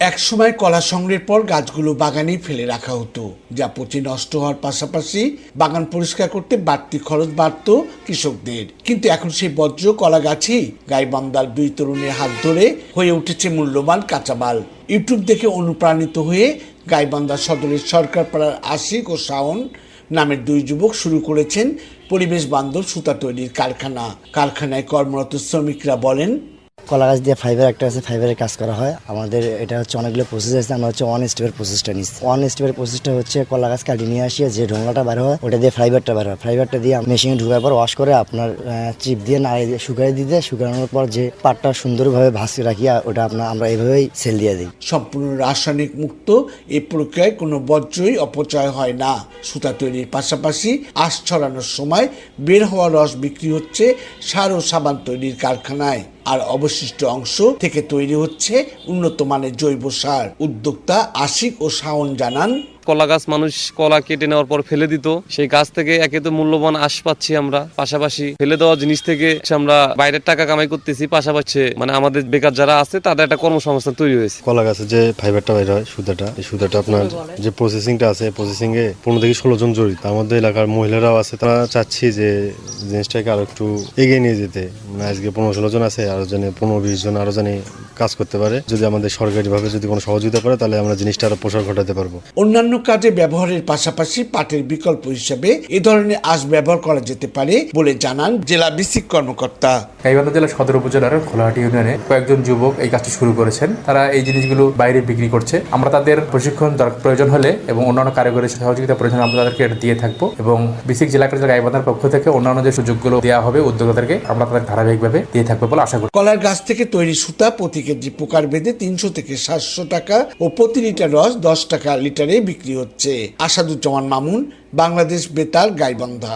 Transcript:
একসময় কলা সংগ্রহের পর গাছগুলো বাগানেই ফেলে রাখা হতো, যা পচে নষ্ট হওয়ার পাশাপাশি বাগান পরিষ্কার করতে বাড়তি খরচ বাড়ত কৃষকদের। কিন্তু এখন সেই বজ্র কলা গাছই গাইবান্ধার দুই তরুণের হাত ধরে হয়ে উঠেছে মূল্যবান কাঁচামাল। ইউটিউব দেখে অনুপ্রাণিত হয়ে গাইবান্ধা সদরের সরকারপাড়ার আশিক ও শাওন নামের দুই যুবক শুরু করেছেন পরিবেশ বান্ধব সুতা তৈরির কারখানা। কারখানায় কর্মরত শ্রমিকরা বলেন, কলা গাছ দিয়ে ফাইবার একটা আছে, ফাইবারের কাজ করা হয়। আমাদের এটা হচ্ছে অনেকগুলো প্রসেস আছে, আমরা হচ্ছে ওয়ান স্টেপের প্রসেসটা নিচ্ছি। ওয়ান স্টেপের প্রসেসটা হচ্ছে কলা গাছ কাটি নিয়ে আসিয়ে যে ঢোঙাটা বার হয় ওটা দিয়ে ফাইবারটা বার হয়। ফাইবারটা দিয়ে মেশিনে ঢুকার পর ওয়াশ করে আপনার চিপ দিয়ে নাড়িয়ে দিয়ে শুকাই দিতে, শুকানোর পর যে পাটটা সুন্দরভাবে ভাসিয়ে রাখি ওটা আমরা এইভাবেই সেল দিয়ে দিই। সম্পূর্ণ রাসায়নিক মুক্ত এই প্রক্রিয়ায় কোনো বজ্রই অপচয় হয় না। সুতা তৈরির পাশাপাশি আঁশ ছড়ানোর সময় বের হওয়া রস বিক্রি হচ্ছে সার ও সাবান তৈরির কারখানায়, আর অবশিষ্ট অংশ থেকে তৈরি হচ্ছে উন্নত মানের জৈব সার। উদ্যোক্তা আশিক ও শাওন জানান, কলা গাছ মানুষ কলা কেটে নেওয়ার পর ফেলে দিত, সেই গাছ থেকে একে তো মূল্যবান আঁশ পাচ্ছি আমরা, পাশাপাশি ফেলে দেওয়া জিনিস থেকে আমরা বাইরের টাকা কামাই করতেছি, পাশাপাশি মানে আমাদের বেকার যারা আছে তাদের একটা কর্মসংস্থান তৈরি হয়েছে। কলা গাছের যে ফাইবারটা বাইর হয় সুতাটা, এই সুতাটা আপনার যে প্রসেসিংটা আছে, প্রসেসিং এ 15 থেকে 16 জন জড়িত। আমাদের এলাকার মহিলারাও আছে, তারা চাচ্ছি যে জিনিসটাকে আরো একটু এগিয়ে নিয়ে যেতে। মানে আজকে 15-16 জন আছে, আরো জানি 15-20 জন আরো জানি কাজ করতে পারে। যদি আমাদের সরকারিভাবে যদি কোনো সহযোগিতা করে তাহলে আমরা জিনিসটা আরো প্রসার ঘটাতে পারবো। অন্যান্য কাজে ব্যবহারের পাশাপাশি পাটের বিকল্প হিসেবে এ ধরনের আঁশ ব্যবহার করা যেতে পারে বলে জানান জেলা বিসিক কর্মকর্তা। গাইবান্ধা জেলা সদর উপজেলার খোলাহাটি ইউনিয়নে কয়েকজন যুবক এই কাজটি শুরু করেছেন। তারা এই জিনিসগুলো বাইরে বিক্রি করছে। আমরা তাদের প্রশিক্ষণ প্রয়োজন হলে এবং অন্যান্য কারিগরি সহযোগিতা প্রয়োজন আমরা তাদেরকে দিয়ে থাকবো, এবং বিসিক জেলা কার্যালয় গাইবান্ধার পক্ষ থেকে অন্যান্য যে সুযোগগুলো দেওয়া হবে উদ্যোক্তাদেরকে আমরা তাদের ধারাবাহিকভাবে দিয়ে থাকবো বলে আশা করি। কলার গাছ থেকে তৈরি সুতা প্রতি কেজি প্রকার ভেদে 300 থেকে 700 টাকা ও প্রতি লিটার রস 10 টাকা লিটারে বিক্রি হচ্ছে। আসাদুজ্জামান মামুন, বাংলাদেশ বেতার, গাইবান্ধা।